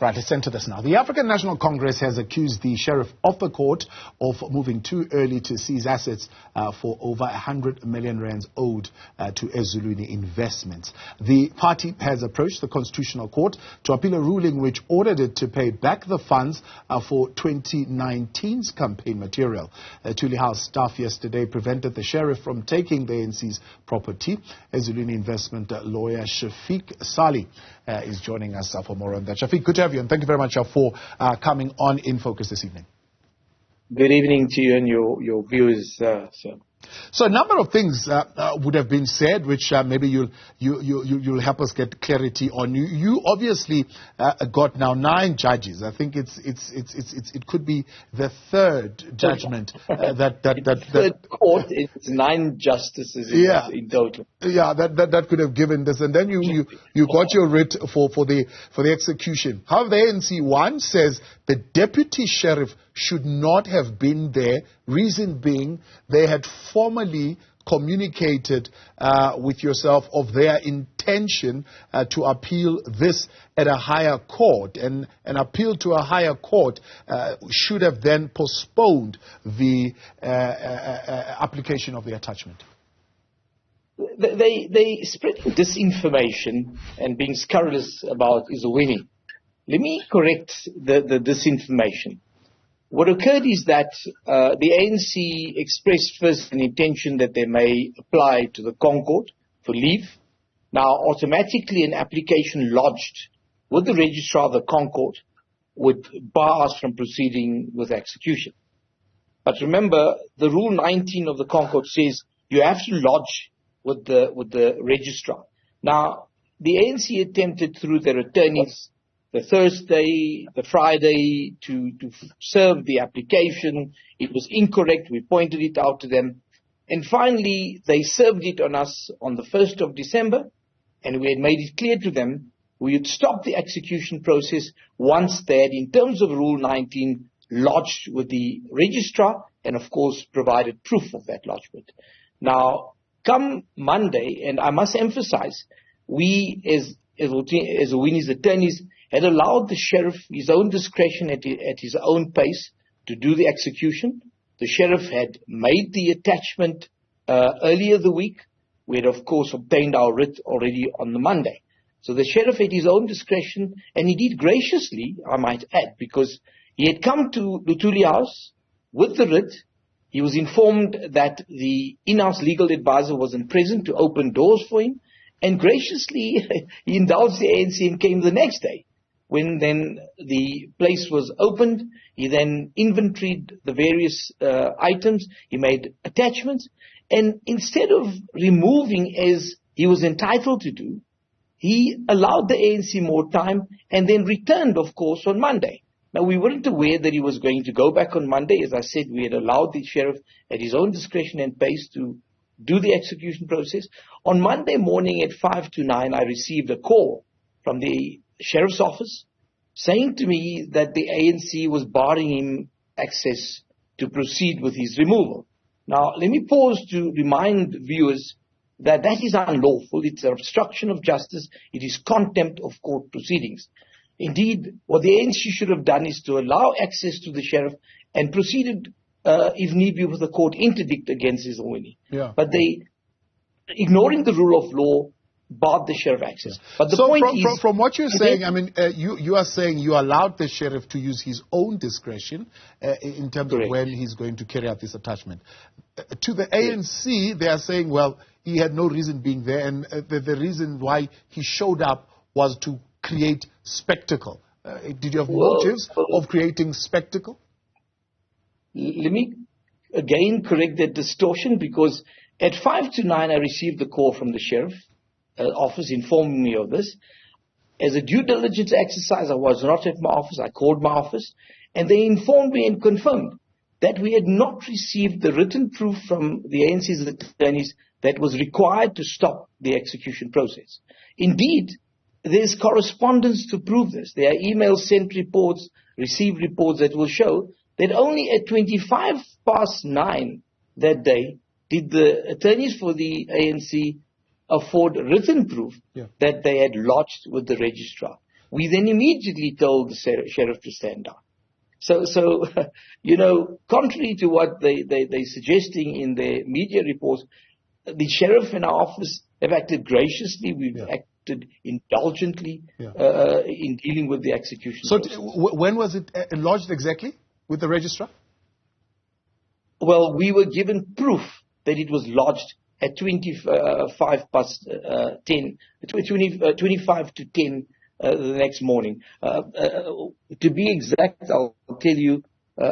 Right, let's enter this now. The African National Congress has accused the Sheriff of the Court of moving too early to seize assets for over 100 million rands owed to Ezulweni Investments. The party has approached the Constitutional Court to appeal a ruling which ordered it to pay back the funds for 2019's campaign material. Luthuli House staff yesterday prevented the Sheriff from taking the ANC's property. Ezulweni Investment lawyer Shafique Sarlie is joining us for more on that. Shafique, good to have you, and thank you very much for coming on In Focus this evening. Good evening to you and your viewers, sir. So a number of things would have been said, which maybe you'll help us get clarity on. You obviously got now 9 judges. I think it could be the third judgment third court. It's 9 justices in total. Yeah, that could have given this, and then you got your writ for the execution. However, the ANC one says the deputy sheriff should not have been there. Reason being, they had formally communicated with yourself of their intention to appeal this at a higher court, and an appeal to a higher court should have then postponed the application of the attachment. They spreading disinformation and being scurrilous about Ezulweni. Let me correct the disinformation. What occurred is that the ANC expressed first an intention that they may apply to the Concord for leave. Now, automatically an application lodged with the registrar of the Concord would bar us from proceeding with execution. But remember, the Rule 19 of the Concord says you have to lodge with the registrar. Now, the ANC attempted through their attorneys the Thursday, the Friday, to serve the application. It was incorrect. We pointed it out to them. And finally, they served it on us on the 1st of December, and we had made it clear to them we would stop the execution process once they had, in terms of Rule 19, lodged with the registrar and, of course, provided proof of that lodgement. Now, come Monday, and I must emphasize, we as Ezulweni's attorneys had allowed the sheriff his own discretion at his own pace to do the execution. The sheriff had made the attachment earlier the week. We had, of course, obtained our writ already on the Monday. So the sheriff had his own discretion, and he did graciously, I might add, because he had come to Luthuli House with the writ. He was informed that the in-house legal advisor wasn't present to open doors for him, and graciously he indulged the ANC and came the next day. When then the place was opened, he then inventoried the various items, he made attachments, and instead of removing as he was entitled to do, he allowed the ANC more time and then returned, of course, on Monday. Now, we weren't aware that he was going to go back on Monday. As I said, we had allowed the sheriff at his own discretion and pace to do the execution process. On Monday morning at 5 to 9, I received a call from the sheriff's office saying to me that the ANC was barring him access to proceed with his removal. Now, let me pause to remind viewers that that is unlawful. It's an obstruction of justice. It is contempt of court proceedings. Indeed, what the ANC should have done is to allow access to the sheriff and proceeded, if need be, with a court interdict against Ezulweni. Yeah. But they, ignoring the rule of law, barred the sheriff access. But the point is, from what you're saying, I mean, you are saying you allowed the sheriff to use his own discretion in terms of when he's going to carry out this attachment. To the ANC, they are saying, well, he had no reason being there, and the reason why he showed up was to create spectacle. Did you have motives of creating spectacle? Let me again correct that distortion, because at 5 to 9 I received the call from the sheriff office informing me of this. As a due diligence exercise, I was not at my office. I called my office, and they informed me and confirmed that we had not received the written proof from the ANC's attorneys that was required to stop the execution process. Indeed, there's correspondence to prove this. There are email sent reports, received reports that will show that only at 25 past 9 that day did the attorneys for the ANC afford written proof that they had lodged with the registrar. We then immediately told the sheriff to stand down. So contrary to what they're suggesting in their media reports, the sheriff in our office have acted graciously. We've acted indulgently in dealing with the execution. So when was it lodged exactly with the registrar? Well, we were given proof that it was lodged at 25 to 10 the next morning. To be exact, I'll tell you.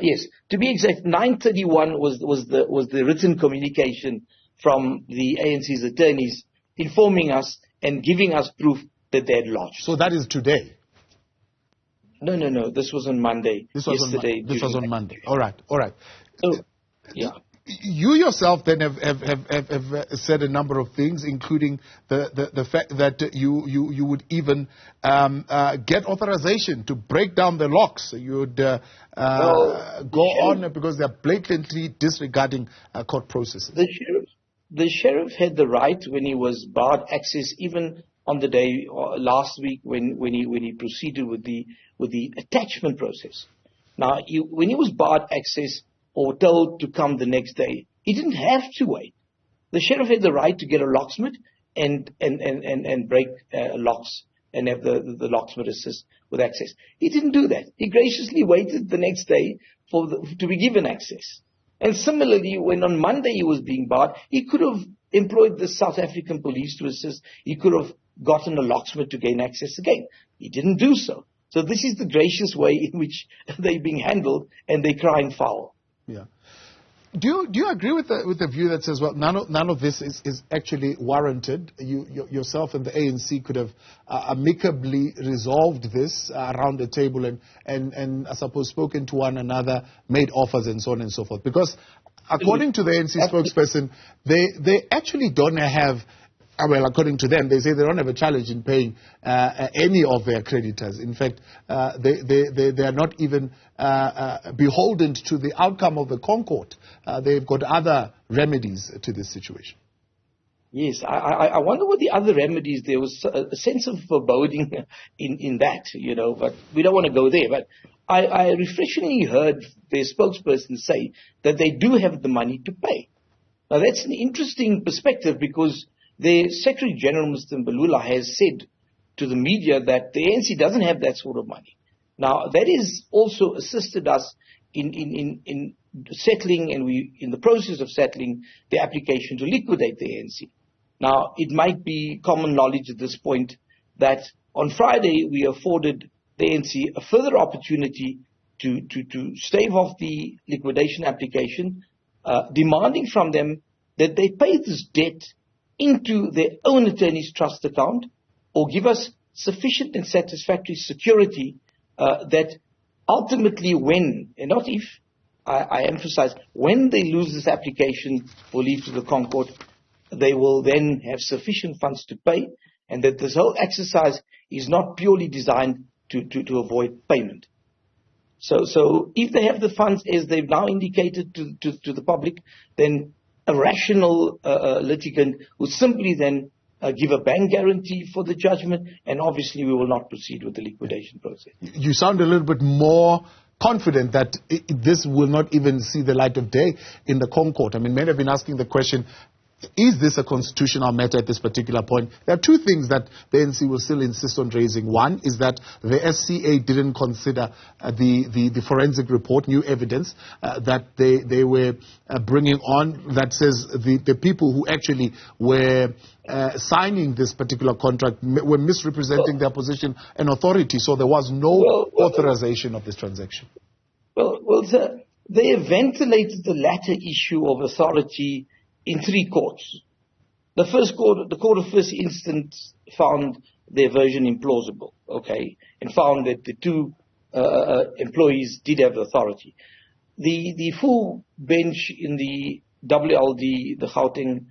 Yes, to be exact, 9:31 was the written communication from the ANC's attorneys informing us and giving us proof that they had lodged. So that is today? No. This was on Monday. This was on Monday. All right. So, yeah. You yourself then have said a number of things, including the fact that you would even get authorization to break down the locks. You would go on because they're blatantly disregarding court processes. The sheriff had the right when he was barred access, even on the day last week when he proceeded with the attachment process. Now, when he was barred access or told to come the next day, he didn't have to wait. The sheriff had the right to get a locksmith and break locks and have the locksmith assist with access. He didn't do that. He graciously waited the next day to be given access. And similarly, when on Monday he was being barred, he could have employed the South African police to assist. He could have gotten a locksmith to gain access again. He didn't do so. So this is the gracious way in which they're being handled, and they're crying foul. Yeah. Do you agree with the view that says, well, none of this is actually warranted? Yourself and the ANC could have amicably resolved this around the table and I suppose spoken to one another, made offers and so on and so forth. Because according to the ANC spokesperson, they actually don't have, well, according to them, they say they don't have a challenge in paying any of their creditors. In fact, they are not even beholden to the outcome of the Concord. They've got other remedies to this situation. Yes, I wonder what the other remedies. There was a sense of foreboding in that, but we don't want to go there. But I refreshingly heard their spokesperson say that they do have the money to pay. Now, that's an interesting perspective because the Secretary General, Mr. Mbalula, has said to the media that the ANC doesn't have that sort of money. Now, that has also assisted us in settling, and we in the process of settling the application to liquidate the ANC. Now, it might be common knowledge at this point that on Friday we afforded the ANC a further opportunity to stave off the liquidation application, demanding from them that they pay this debt into their own attorney's trust account or give us sufficient and satisfactory security that ultimately when, and not if, I emphasize, when they lose this application for leave to the Concord, they will then have sufficient funds to pay, and that this whole exercise is not purely designed to avoid payment. So if they have the funds, as they've now indicated to the public, then a rational litigant would simply then give a bank guarantee for the judgment, and obviously we will not proceed with the liquidation process. You sound a little bit more confident that this will not even see the light of day in the Concord. I mean, many have been asking the question, is this a constitutional matter at this particular point? There are two things that the ANC will still insist on raising. One is that the SCA didn't consider the forensic report, new evidence that they were bringing on that says the people who actually were signing this particular contract were misrepresenting their position and authority, so there was no authorization of this transaction. Well, sir, they have ventilated the latter issue of authority in three courts. The first court, the court of first instance, found their version implausible, and found that the two employees did have authority. The full bench in the WLD, the Gauteng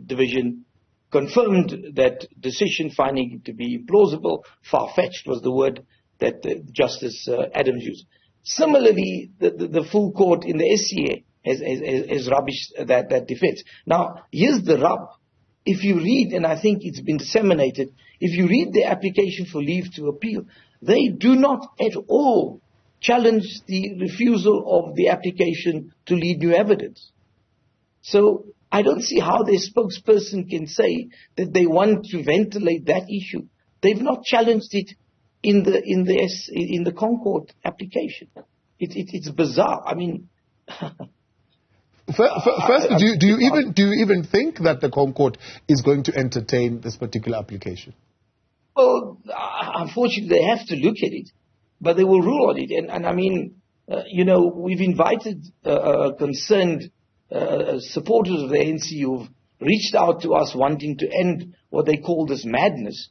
division, confirmed that decision, finding it to be implausible. Far-fetched was the word that Justice Adams used. Similarly, the full court in the SCA has rubbished that defense. Now, here's the rub. If you read, and I think it's been disseminated, if you read the application for leave to appeal, they do not at all challenge the refusal of the application to lead new evidence. So I don't see how their spokesperson can say that they want to ventilate that issue. They've not challenged it in the Concord application. It's bizarre. I mean, first, do you even think that the Concord is going to entertain this particular application? Well, unfortunately, they have to look at it, but they will rule on it. And I mean, we've invited concerned supporters of the ANC who've reached out to us wanting to end what they call this madness.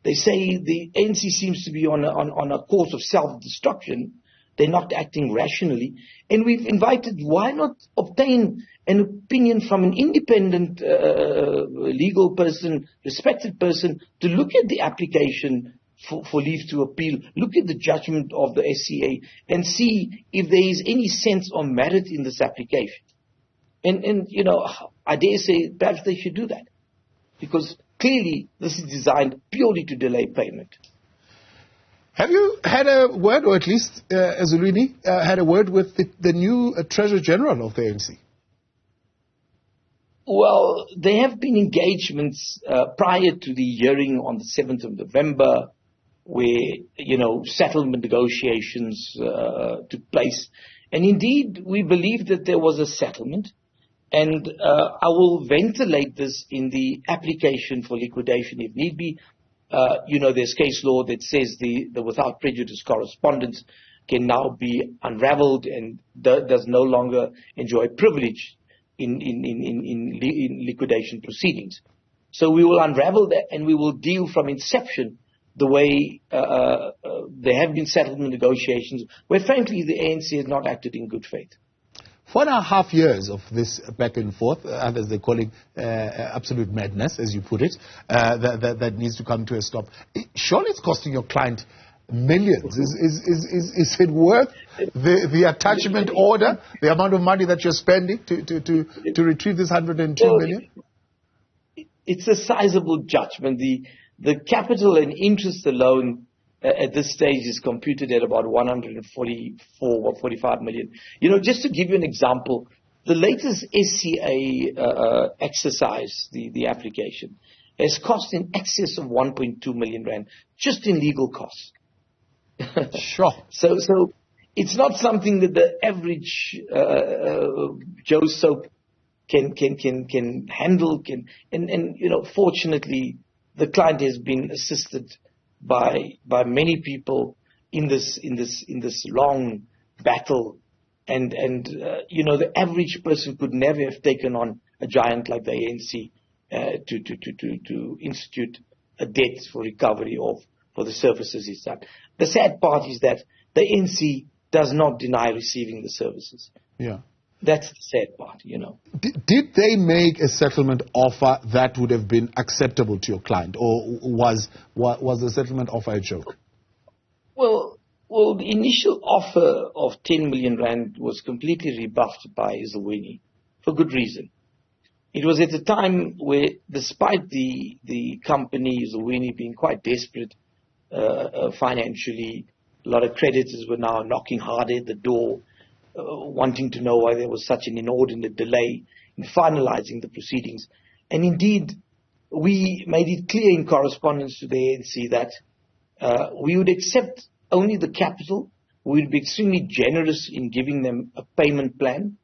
They say the ANC seems to be on a course of self-destruction. They're not acting rationally. And we've invited, why not obtain an opinion from an independent legal person, respected person, to look at the application for leave to appeal, look at the judgment of the SCA, and see if there is any sense or merit in this application. And I dare say perhaps they should do that, because clearly this is designed purely to delay payment. Have you had a word, or at least Ezulweni had a word with the new Treasurer General of the ANC? Well, there have been engagements prior to the hearing on the 7th of November where, settlement negotiations took place. And indeed, we believe that there was a settlement. And I will ventilate this in the application for liquidation if need be. There's case law that says the without prejudice correspondence can now be unraveled and does no longer enjoy privilege in liquidation proceedings. So we will unravel that, and we will deal from inception the way there have been settlement negotiations where, frankly, the ANC has not acted in good faith. 4.5 years of this back and forth, as they call it, absolute madness, as you put it, that needs to come to a stop. Surely it's costing your client millions. Is it worth the attachment order, the amount of money that you're spending to retrieve this 102 million? It's a sizable judgment. The capital and interest alone at this stage is computed at about 144 or 45 million. Just to give you an example, the latest SCA exercise, the application, has cost in excess of 1.2 million rand just in legal costs. Sure. So it's not something that the average Joe Soap can handle. Fortunately, the client has been assisted by many people in this long battle, and the average person could never have taken on a giant like the ANC to institute a debt for recovery for the services it's done. The sad part is that the ANC does not deny receiving the services. Yeah. That's the sad part, Did they make a settlement offer that would have been acceptable to your client, or was the settlement offer a joke? Well, the initial offer of 10 million rand was completely rebuffed by Ezulweni for good reason. It was at a time where, despite the company Ezulweni being quite desperate financially, a lot of creditors were now knocking harder at the door, wanting to know why there was such an inordinate delay in finalizing the proceedings. And indeed, we made it clear in correspondence to the ANC that we would accept only the capital. We would be extremely generous in giving them a payment plan,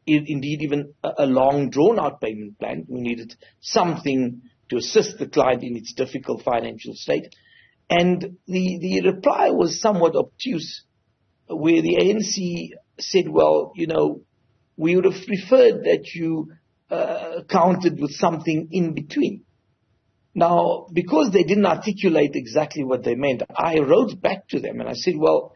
indeed even a long drawn-out payment plan. We needed something to assist the client in its difficult financial state. And the reply was somewhat obtuse, where the ANC said, well, we would have preferred that you countered with something in between. Now, because they didn't articulate exactly what they meant, I wrote back to them and I said, well,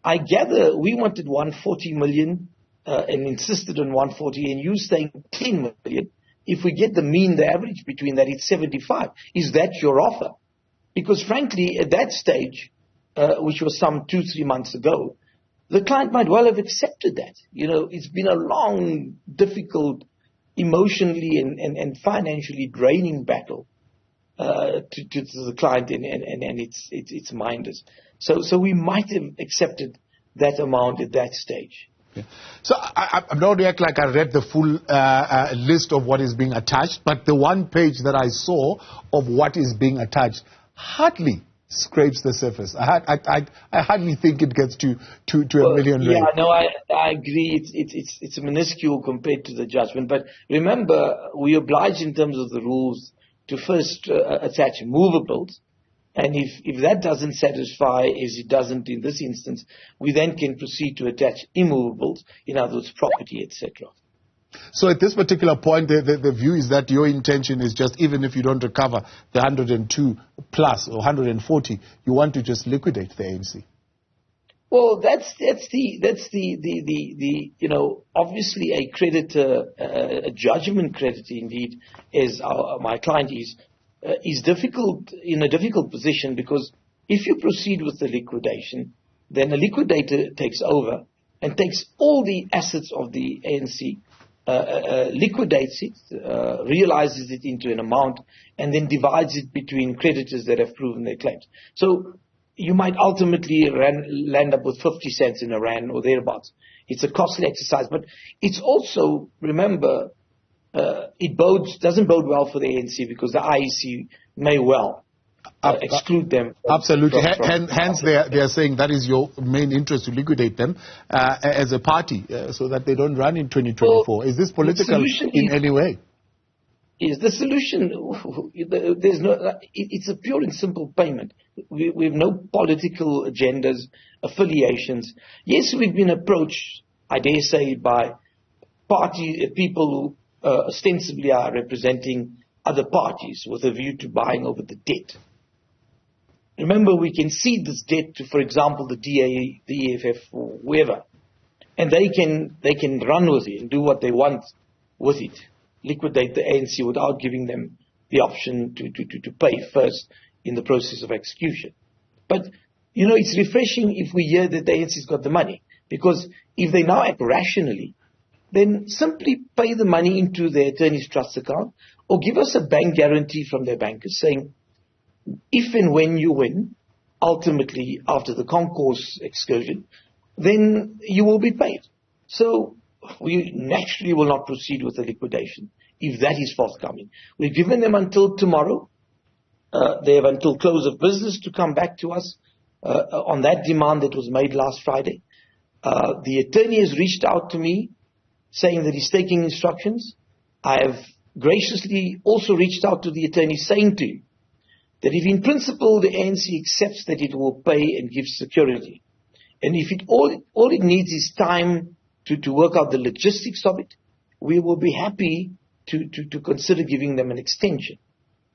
I gather we wanted 140 million and insisted on 140, and you saying 10 million. If we get the mean, the average between that, it's 75. Is that your offer? Because frankly, at that stage, which was some 2-3 months ago, the client might well have accepted that. It's been a long, difficult, emotionally and financially draining battle. to the client and its minders. So we might have accepted that amount at that stage. Yeah. So I don't act like I read the full list of what is being attached, but the one page that I saw of what is being attached hardly scrapes the surface. I hardly think it gets to a million. Yeah, no, I agree. It's minuscule compared to the judgment. But remember, we oblige in terms of the rules to first attach movables. And if that doesn't satisfy, as it doesn't in this instance, we then can proceed to attach immovables, in other words, property, etc. So at this particular point, the view is that your intention is just, even if you don't recover the 102 plus or 140, you want to just liquidate the ANC. Well, that's the obviously a creditor, a judgment creditor indeed, as my client is difficult, in a difficult position, because if you proceed with the liquidation, then a liquidator takes over and takes all the assets of the ANC, liquidates it, realizes it into an amount, and then divides it between creditors that have proven their claims. So you might ultimately land up with 50 cents in a rand or thereabouts. It's a costly exercise, but it's also, remember, it doesn't bode well for the ANC, because the IEC may well exclude them. Absolutely. Hence, they are saying that is your main interest, to liquidate them as a party, so that they don't run in 2024. Well, is this political in any way? Is the solution? There's no. It's a pure and simple payment. We have no political agendas, affiliations. Yes, we've been approached, I dare say, by people who ostensibly are representing other parties with a view to buying over the debt. Remember, we can cede this debt to, for example, the DA, the EFF, or whoever, and they can run with it and do what they want with it, liquidate the ANC without giving them the option to pay first in the process of execution. But, it's refreshing if we hear that the ANC's got the money, because if they now act rationally, then simply pay the money into their attorney's trust account, or give us a bank guarantee from their bankers saying, if and when you win, ultimately after the concourse excursion, then you will be paid. So we naturally will not proceed with the liquidation if that is forthcoming. We've given them until tomorrow. They have until close of business to come back to us on that demand that was made last Friday. The attorney has reached out to me saying that he's taking instructions. I have graciously also reached out to the attorney saying to him that if in principle the ANC accepts that it will pay and give security, and if all it needs is time to work out the logistics of it, we will be happy to consider giving them an extension.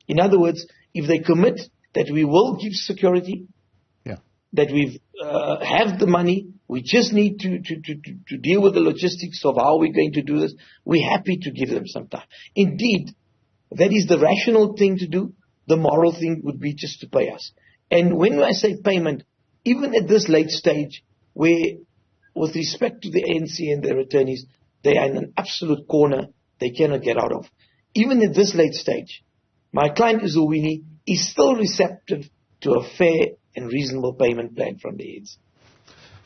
In other words, if they commit that we will give security, that we have the money, we just need to deal with the logistics of how we're going to do this, we're happy to give them some time. Indeed, that is the rational thing to do. The moral thing would be just to pay us. And when I say payment, even at this late stage, where with respect to the ANC and their attorneys, they are in an absolute corner they cannot get out of. Even at this late stage, my client Ezulweni is still receptive to a fair and reasonable payment plan from the ANC.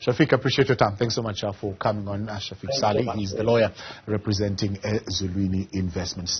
Shafique, appreciate your time. Thanks so much for coming on. Shafique Sarlie, he's the lawyer representing Ezulweni Investments.